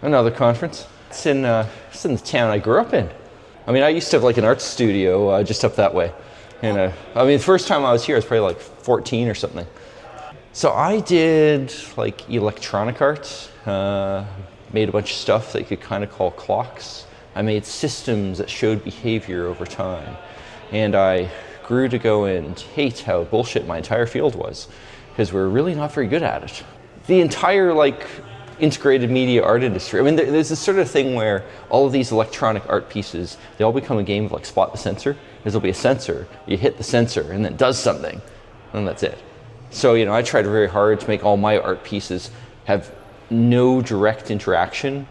Another conference. It's in the town I grew up in. I mean, I used to have like an art studio just up that way. And I mean, the first time I was here, I was probably like 14 or something. So I did like electronic art, made a bunch of stuff that you could kind of call clocks. I made systems that showed behavior over time. And I grew to go and hate how bullshit my entire field was, because we're really not very good at it. The entire like integrated media art industry, I mean, there's this sort of thing where all of these electronic art pieces, they all become a game of like spot the sensor. There'll be a sensor, you hit the sensor and then it does something, and that's it. So, I tried very hard to make all my art pieces have no direct interaction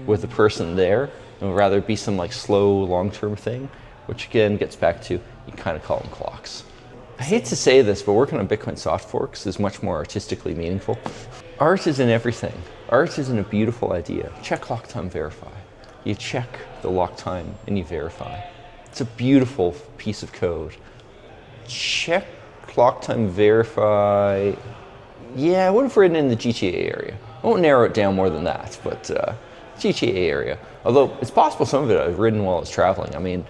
with the person there, and rather be some like slow, long-term thing, which again gets back to, you kind of call them clocks. I hate to say this, but working on Bitcoin soft forks is much more artistically meaningful. Art is in everything. Art is in a beautiful idea. Check lock time, verify. You check the lock time and you verify. It's a beautiful piece of code. Check clock time, verify. Yeah, I would have written in the GTA area. I won't narrow it down more than that, but GTA area. Although it's possible some of it I've written while I was traveling. I mean,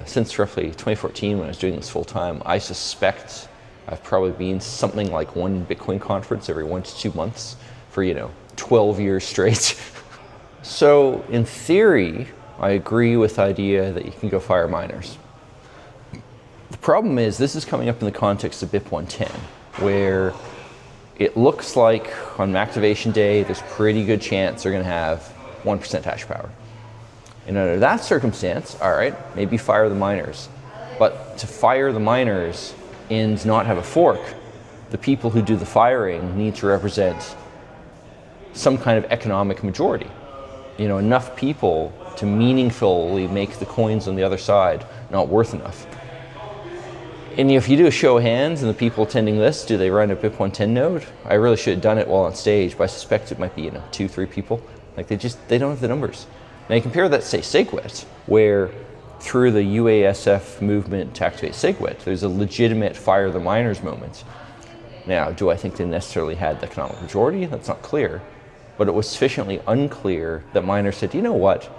since roughly 2014 when I was doing this full time, I suspect I've probably been to something like one Bitcoin conference every 1 to 2 months for, 12 years straight. So in theory, I agree with the idea that you can go fire miners. The problem is this is coming up in the context of BIP 110, where it looks like on activation day, there's a pretty good chance they're going to have 1% hash power. And under that circumstance, all right, maybe fire the miners. But to fire the miners and not have a fork, the people who do the firing need to represent some kind of economic majority. Enough people to meaningfully make the coins on the other side not worth enough. And if you do a show of hands and the people attending this, do they run a BIP 110 node? I really should have done it while on stage, but I suspect it might be 2, 3 people. Like they don't have the numbers. Now you compare that to say SegWit, where through the UASF movement to activate SegWit, there's a legitimate fire the miners moment. Now, do I think they necessarily had the economic majority? That's not clear. But it was sufficiently unclear that miners said, you know what?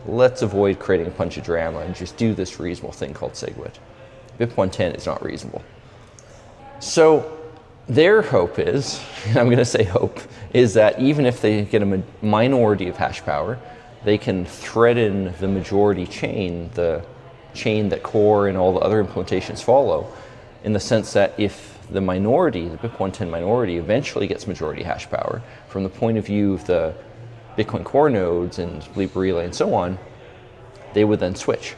Let's avoid creating a bunch of drama and just do this reasonable thing called SegWit. BIP 110 is not reasonable. So their hope is, and I'm going to say hope, is that even if they get a minority of hash power, they can threaten the majority chain, the chain that Core and all the other implementations follow, in the sense that if the minority, the BIP 110 minority, eventually gets majority hash power, from the point of view of the Bitcoin Core nodes and Libra Relay and so on, they would then switch.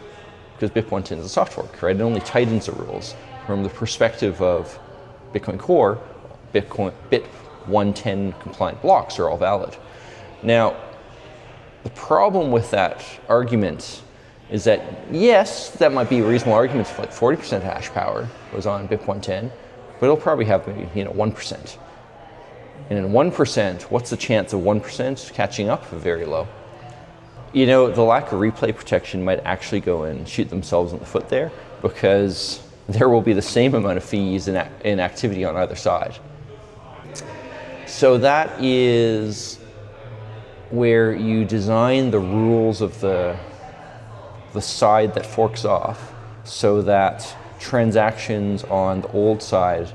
Because BIP 110 is a soft fork, right? It only tightens the rules. From the perspective of Bitcoin Core, BIP 110 compliant blocks are all valid. Now, the problem with that argument is that, yes, that might be a reasonable argument if like 40% hash power was on BIP 110, but it'll probably have maybe 1%. And in 1%, what's the chance of 1% catching up? Very low. The lack of replay protection might actually go and shoot themselves in the foot there, because there will be the same amount of fees in activity on either side. So that is where you design the rules of the side that forks off so that transactions on the old side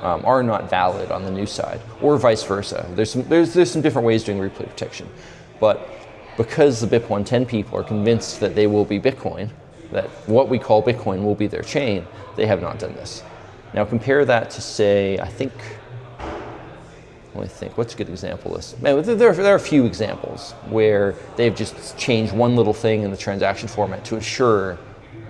are not valid on the new side, or vice versa. There's some different ways of doing replay protection, but because the BIP 110 people are convinced that they will be Bitcoin, that what we call Bitcoin will be their chain, they have not done this. Now compare that to say, let me think, what's a good example of this? There are a few examples where they've just changed one little thing in the transaction format to ensure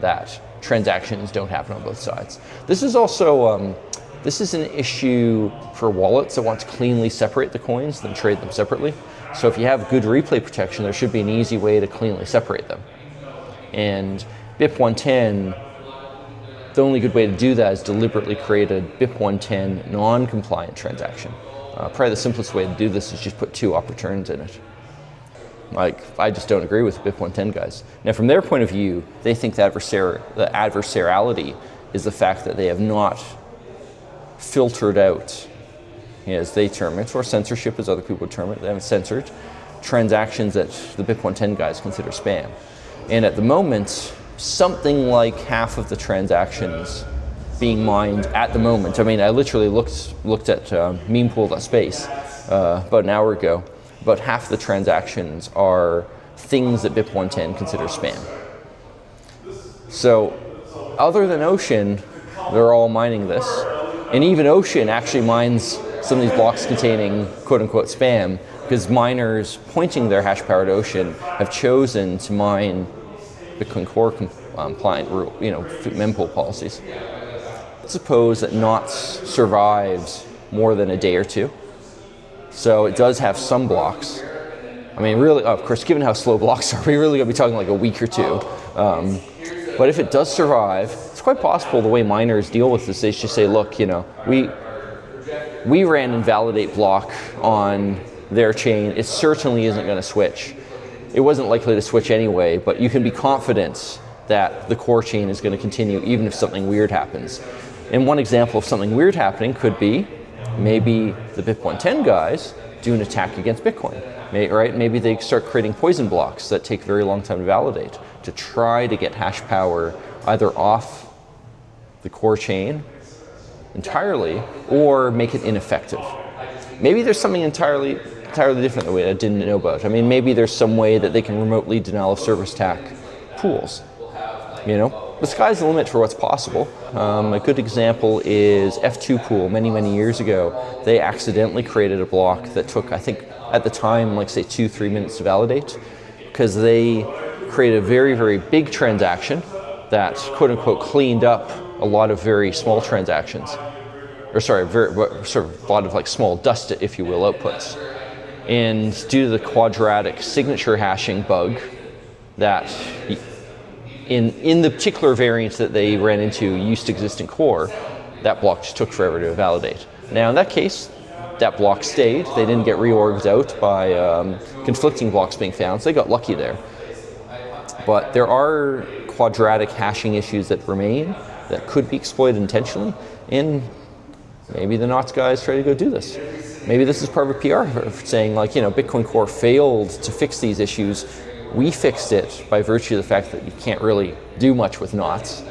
that transactions don't happen on both sides. This is also, this is an issue for wallets that want to cleanly separate the coins, then trade them separately. So if you have good replay protection, there should be an easy way to cleanly separate them. And BIP 110, the only good way to do that is deliberately create a BIP 110 non-compliant transaction. Probably the simplest way to do this is just put 2 op returns in it. I just don't agree with the BIP 110 guys. Now, from their point of view, they think the adversariality is the fact that they have not filtered out as they term it, or censorship as other people would term it. They haven't censored transactions that the BIP110 guys consider spam. And at the moment, something like half of the transactions being mined at the moment. I mean, I literally looked at memepool.space about an hour ago. About half the transactions are things that BIP110 considers spam. So, other than Ocean, they're all mining this. And even Ocean actually mines some of these blocks containing quote-unquote spam, because miners pointing their hash power to Ocean have chosen to mine Bitcoin Core compliant mempool policies. Let's suppose that NOTs survives more than a day or two. So it does have some blocks. I mean, really, of course, given how slow blocks are, we really going to be talking like a week or two. But if it does survive, it's quite possible the way miners deal with this, they just say, look, we ran invalidate block on their chain. It certainly isn't going to switch. It wasn't likely to switch anyway, but you can be confident that the core chain is going to continue even if something weird happens. And one example of something weird happening could be maybe the BIP110 guys do an attack against Bitcoin, right? Maybe they start creating poison blocks that take a very long time to validate to try to get hash power either off the core chain entirely or make it ineffective. Maybe there's something entirely different that I didn't know about. I mean, maybe there's some way that they can remotely denial of service attack pools. The sky's the limit for what's possible. A good example is F2 Pool. Many years ago, they accidentally created a block that took, I think, at the time, like say 2-3 minutes to validate, because they created a very big transaction that quote unquote cleaned up a lot of very small transactions, or sorry, sort of a lot of like small dust, if you will, outputs. And due to the quadratic signature hashing bug that in the particular variant that they ran into used to exist in core, that block just took forever to validate. Now in that case, that block stayed. They didn't get reorged out by conflicting blocks being found, so they got lucky there. But there are quadratic hashing issues that remain that could be exploited intentionally, and maybe the NOTs guys try to go do this. Maybe this is part of a PR saying like, Bitcoin Core failed to fix these issues. We fixed it by virtue of the fact that you can't really do much with NOTs.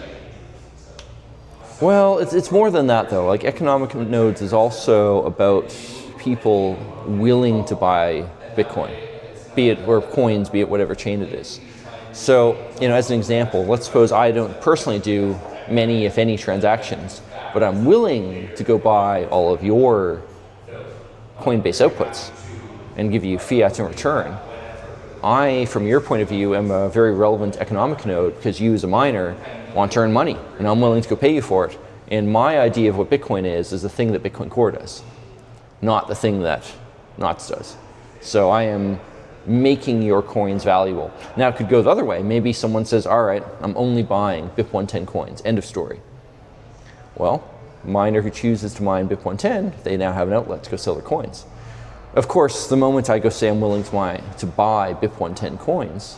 Well, it's more than that though. Like economic nodes is also about people willing to buy Bitcoin, be it or coins, be it whatever chain it is. So, as an example, let's suppose I don't personally do many, if any, transactions, but I'm willing to go buy all of your Coinbase outputs and give you fiat in return. I, from your point of view, am a very relevant economic node because you as a miner want to earn money and I'm willing to go pay you for it. And my idea of what Bitcoin is the thing that Bitcoin Core does, not the thing that NOTs does. So I am making your coins valuable. Now it could go the other way. Maybe someone says, all right, I'm only buying BIP110 coins, end of story. Well, miner who chooses to mine BIP110, they now have an outlet to go sell their coins. Of course, the moment I go say I'm willing to buy BIP110 coins,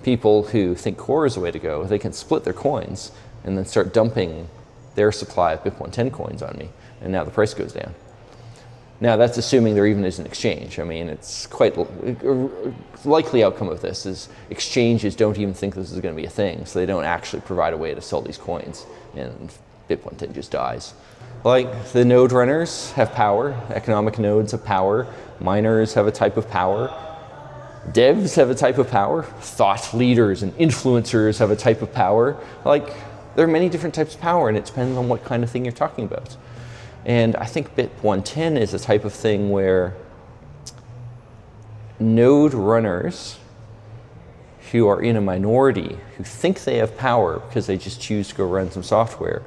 people who think core is the way to go, they can split their coins and then start dumping their supply of BIP110 coins on me, and now the price goes down. Now that's assuming there even is an exchange. I mean, it's quite likely outcome of this is exchanges don't even think this is going to be a thing, so they don't actually provide a way to sell these coins, and BIP110 just dies. Like the node runners have power, economic nodes have power, miners have a type of power, devs have a type of power, thought leaders and influencers have a type of power. Like there are many different types of power, and it depends on what kind of thing you're talking about. And I think BIP110 is a type of thing where node runners who are in a minority, who think they have power because they just choose to go run some software,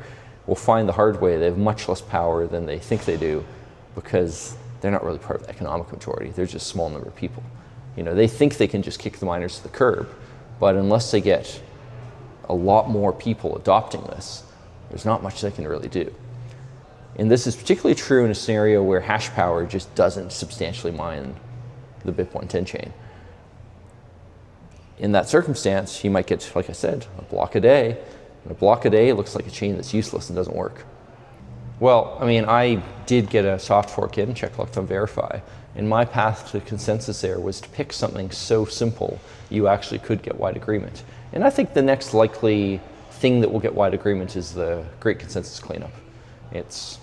will find the hard way they have much less power than they think they do because they're not really part of the economic majority. They're just a small number of people. They think they can just kick the miners to the curb, but unless they get a lot more people adopting this, there's not much they can really do. And this is particularly true in a scenario where hash power just doesn't substantially mine the BIP110 chain. In that circumstance, you might get, like I said, a block a day. And a block a day looks like a chain that's useless and doesn't work. Well, I mean, I did get a soft fork in, check locked on verify, and my path to consensus there was to pick something so simple you actually could get wide agreement. And I think the next likely thing that will get wide agreement is the Great Consensus Cleanup. It's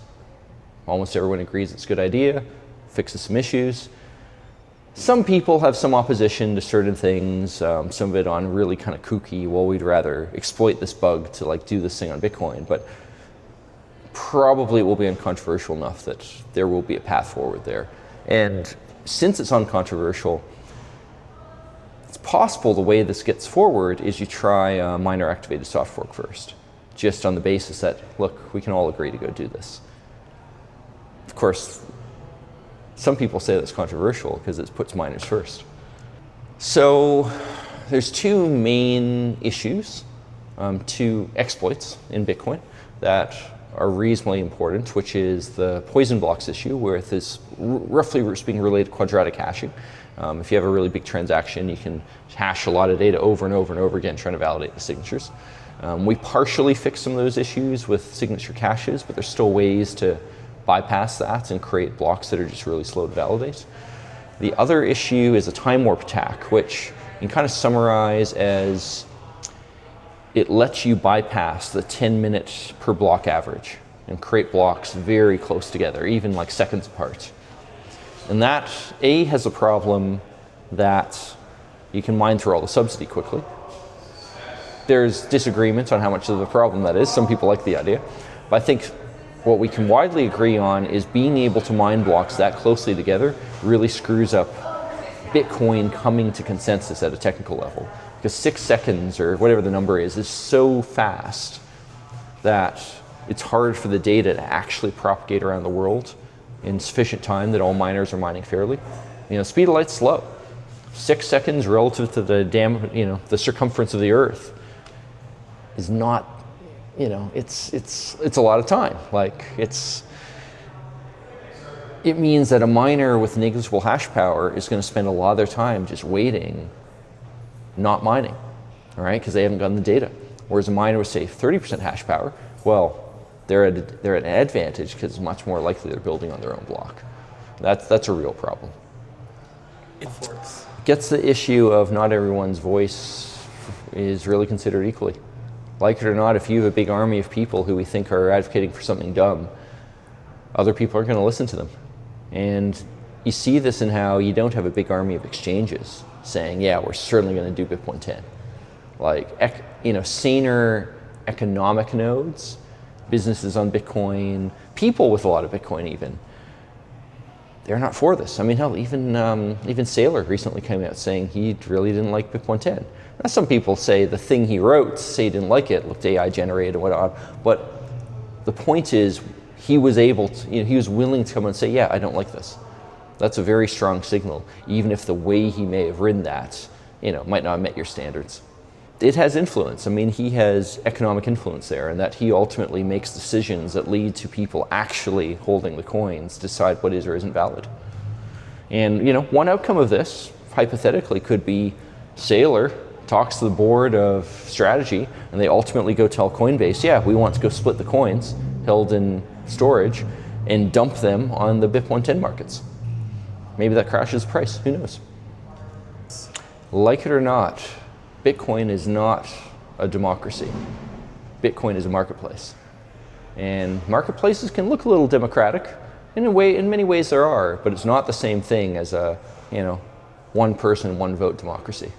almost everyone agrees it's a good idea, fixes some issues. Some people have some opposition to certain things, some of it on really kind of kooky, well, we'd rather exploit this bug to like do this thing on Bitcoin, but probably it will be uncontroversial enough that there will be a path forward there. And since it's uncontroversial, it's possible the way this gets forward is you try a miner activated soft fork first, just on the basis that, look, we can all agree to go do this. Of course, some people say that's controversial because it puts miners first. So there's two main issues, two exploits in Bitcoin that are reasonably important, which is the poison blocks issue, where this roughly being related to quadratic hashing. If you have a really big transaction, you can hash a lot of data over and over and over again trying to validate the signatures. We partially fixed some of those issues with signature caches, but there's still ways to bypass that and create blocks that are just really slow to validate. The other issue is a time warp attack, which you can kind of summarize as it lets you bypass the 10 minutes per block average and create blocks very close together, even like seconds apart. And that, A, has a problem that you can mine through all the subsidy quickly. There's disagreement on how much of a problem that is. Some people like the idea. But I think what we can widely agree on is being able to mine blocks that closely together really screws up Bitcoin coming to consensus at a technical level. Because 6 seconds, or whatever the number is so fast that it's hard for the data to actually propagate around the world in sufficient time that all miners are mining fairly. You know, speed of light's slow. 6 seconds relative to the circumference of the Earth is not, it's a lot of time. It means that a miner with negligible hash power is going to spend a lot of their time just waiting, not mining, all right, because they haven't gotten the data. Whereas a miner with, say, 30% hash power, well, they're at an advantage because it's much more likely they're building on their own block. That's a real problem. It forks. Gets the issue of not everyone's voice is really considered equally. Like it or not, if you have a big army of people who we think are advocating for something dumb, other people aren't going to listen to them. And you see this in how you don't have a big army of exchanges saying, yeah, we're certainly going to do Bitcoin 10. Saner economic nodes, businesses on Bitcoin, people with a lot of Bitcoin even, they're not for this. I mean, hell, even Saylor recently came out saying he really didn't like Bitcoin 10. Now, some people say the thing he wrote, say he didn't like it, looked AI generated and whatnot, but the point is he was able to, he was willing to come and say, yeah, I don't like this. That's a very strong signal, even if the way he may have written that, might not have met your standards. It has influence. I mean, he has economic influence there, and that he ultimately makes decisions that lead to people actually holding the coins, decide what is or isn't valid. And, one outcome of this, hypothetically, could be Saylor talks to the board of strategy, and they ultimately go tell Coinbase, yeah, we want to go split the coins held in storage and dump them on the Bitcoin 10 markets. Maybe that crashes the price, who knows? Like it or not, Bitcoin is not a democracy. Bitcoin is a marketplace. And marketplaces can look a little democratic. In many ways there are, but it's not the same thing as a, one person, one vote democracy.